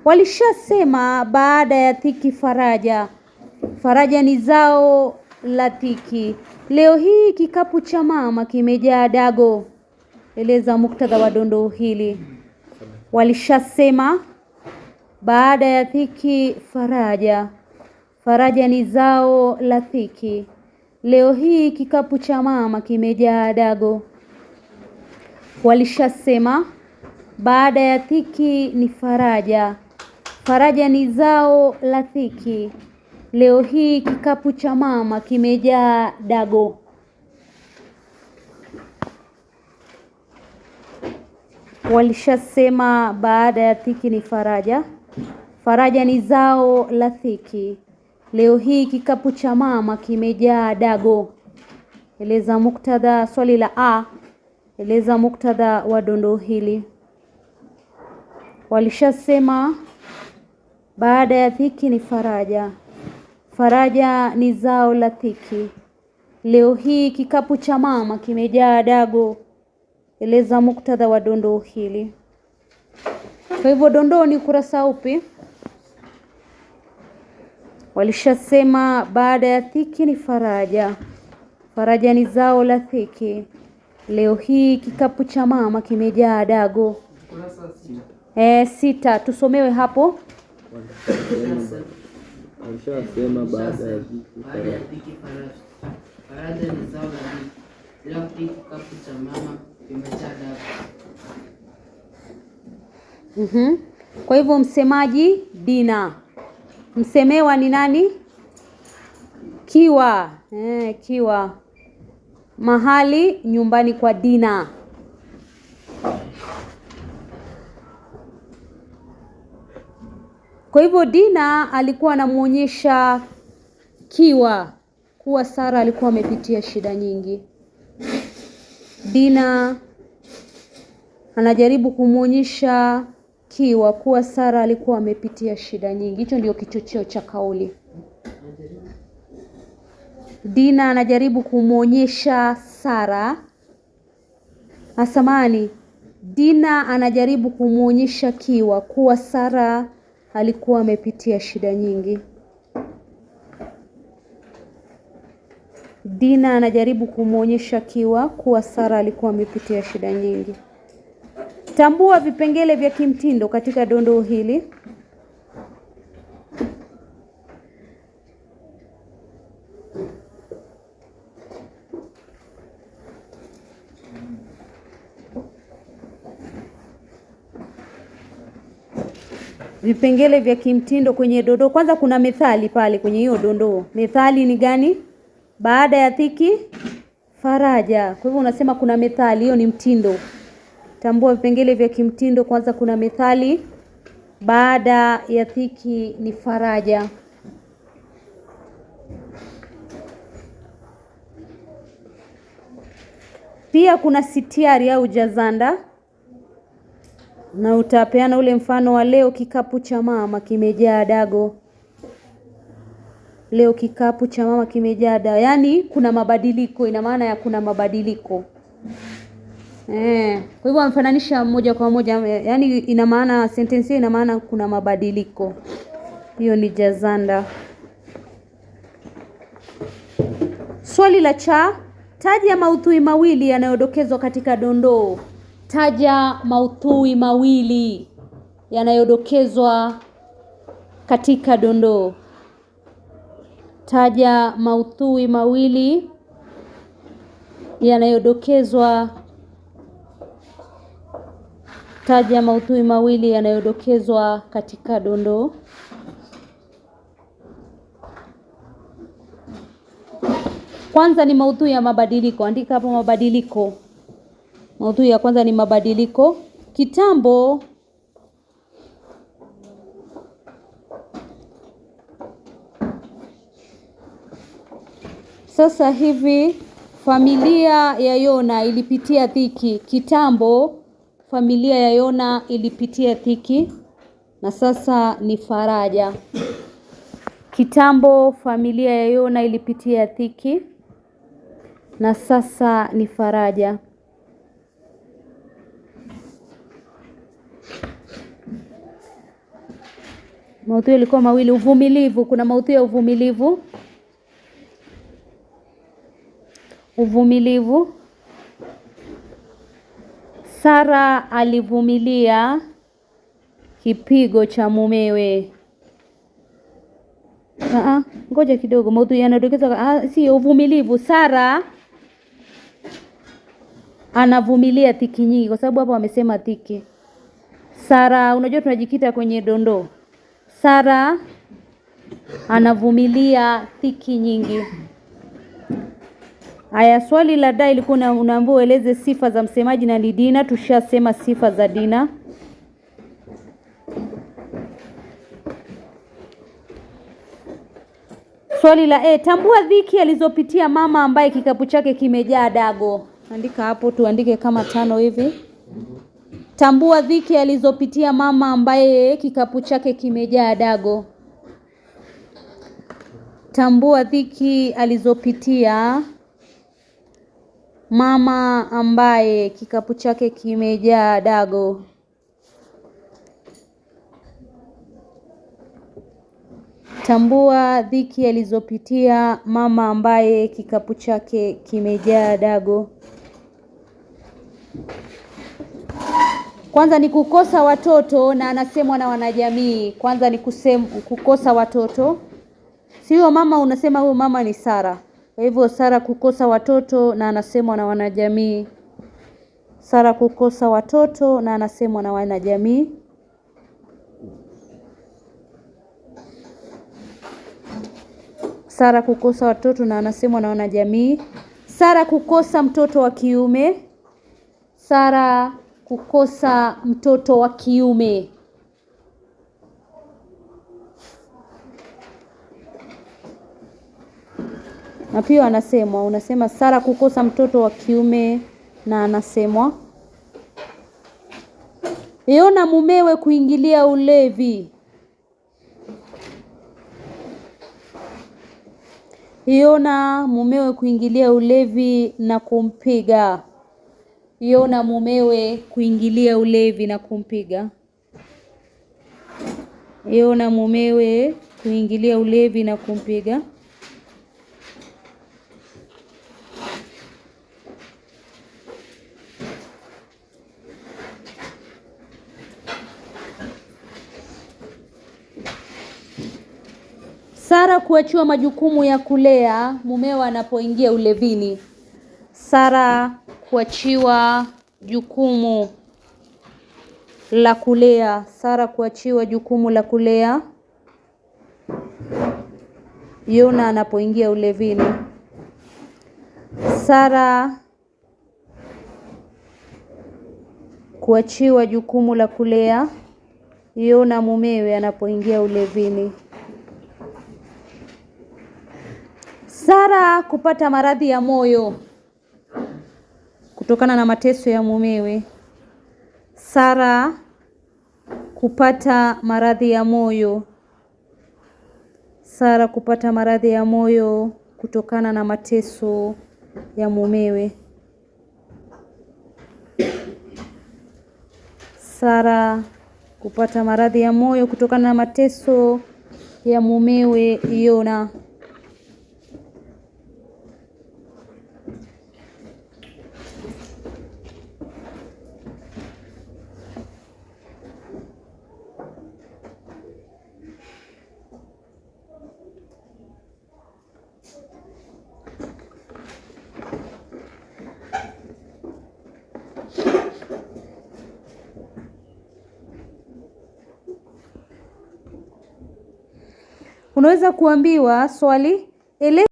Walishasema baada ya dhiki faraja. Faraja ni zao la dhiki. Leo hii kikapu cha mama kimejaa dago. Eleza muktadha wa dondoo hili. Walishasema baada ya dhiki faraja. Faraja ni zao la dhiki. Leo hii kikapu cha mama kimejaa dago. Walishasema baada ya dhiki ni faraja. Faraja ni zao la dhiki. Leo hii kikapu cha mama kimejaa dago. Walishasema baada ya dhiki ni faraja. Faraja ni zao la dhiki. Leo hii kikapu cha mama kimejaa dago. Eleza muktadha. Swali la A. Eleza muktadha wa dondoo hili. Walishasema baada ya dhiki ni faraja. Faraja ni zao la dhiki. Leo hii kikapu cha mama kimejaa dago. Eleza muktadha wa dondoo hili. Kwa hivyo dondoo ni ukurasa upi? Walishasema baada ya dhiki ni faraja. Faraja ni zao la dhiki. Leo hii kikapu cha mama kimejaa dago. 6. Tusomewe hapo. Walishasema baada ya dhiki faraja. Faraja ni zao la dhiki. Leo hii kikapu cha mama kimejaa dago. Kwa hivyo msemaji Dina. Msemewa ni nani? Kiwa. Kiwa. Mahali nyumbani kwa Dina. Kwa hivyo Dina alikuwa anamuonyesha Kiwa kuwa Sara alikuwa amepitia shida nyingi. Dina anajaribu kumuonyesha Kiwa kuwa Sara alikuwa amepitia shida nyingi. Hicho ndio kichocheo cha kauli. Dina anajaribu kumuonyesha Sara. Asamani. Dina anajaribu kumuonyesha Kiwa kuwa Sara alikuwa amepitia shida nyingi. Dina anajaribu kumuonyesha Kiwa kuwa Sara alikuwa amepitia shida nyingi. Tambua vipengele vya kimtindo katika dondoo hili. Vipengele vya kimtindo kwenye dondoo. Kwanza kuna methali pale kwenye hiyo dondoo. Methali ni gani? Baada ya dhiki faraja. Kwa hivyo unasema kuna methali, hiyo ni mtindo. Tambua vipengele vya kimtindo. Kwanza kuna methali, baada ya dhiki ni faraja. Pia kuna sitiari au jazanda. Na utapeana ule mfano wa leo kikapu cha mama kimejaa dago. Leo kikapu cha mama kimejaa dago. Yaani kuna mabadiliko, ina maana ya kuna mabadiliko. Kwa hivyo amfananisha moja kwa moja, yaani ina maana sentence hiyo ina maana kuna mabadiliko. Hiyo ni jazanda. Swali la cha, taja maudhui mawili yanayodokezwa katika dondoo. Taja maudhui mawili yanayodokezwa katika dondoo. Taja maudhui mawili yanayodokezwa. Taja maudhui mawili yanayodokezwa katika dondoo. Kwanza ni maudhui ya mabadiliko. Andika hapo mabadiliko. Maudhui ya kwanza ni mabadiliko. Kitambo sasa hivi familia ya Yona ilipitia dhiki. Kitambo familia ya Yona ilipitia dhiki na sasa ni faraja. Kitambo familia ya Yona ilipitia dhiki na sasa ni faraja. Maudhui yalikuwa mawili. Uvumilivu, kuna maudhui ya uvumilivu. Uvumilivu. Sara alivumilia kipigo cha mumewe. Ngoja kidogo, maudhui yanadokeza si uvumilivu. Sara anavumilia dhiki nyingi, kwa sababu hapa wamesema dhiki. Sara, unajua tunajikita kwenye dondoo. Sara anavumilia dhiki nyingi. Haya, swali la da ilikuwa unaambiwa ueleze sifa za msemaji na ni Dina. Tushasema sifa za Dina. Swali la tambua dhiki alizopitia mama ambaye kikapu chake kimejaa dago. Andika hapo, tuandike kama 5 hivi. Tambua dhiki alizopitia mama ambaye kikapu chake kimejaa dago. Tambua dhiki alizopitia mama ambaye kikapu chake kimejaa dago. Tambua dhiki alizopitia mama ambaye kikapu chake kimejaa dago. Kwanza ni kukosa watoto na anasemwa na wanajamii. Kwanza ni kukosa watoto. Sio mama, unasema huyo mama ni Sara. Kwa hivyo Sara kukosa watoto na anasemwa na wanajamii. Sara kukosa watoto na anasemwa na wanajamii. Sara kukosa watoto na anasemwa na wanajamii. Sara kukosa mtoto wa kiume. Sara kukosa mtoto wa kiume. Na pia anasemwa, unasema Sara kukosa mtoto wa kiume na anasemwa. Yona mumewe kuingilia ulevi. Yona mumewe kuingilia ulevi na kumpiga. Yona mumewe kuingilia ulevi na kumpiga. Yona mumewe kuingilia ulevi na kumpiga. Sara kuachiwa majukumu ya kulea mumewe anapoingia ulevini. Sara kuachiwa jukumu la kulea. Sara kuachiwa jukumu la kulea Yona anapoingia ulevini. Sara kuachiwa jukumu la kulea Yona mumewe anapoingia ulevini. Sara kupata maradhi ya moyo kutokana na mateso ya mumewe. Sara kupata maradhi ya moyo. Sara kupata maradhi ya moyo kutokana na mateso ya mumewe. Sara kupata maradhi ya moyo kutokana na mateso ya mumewe Yona. Unaweza kuambiwa swali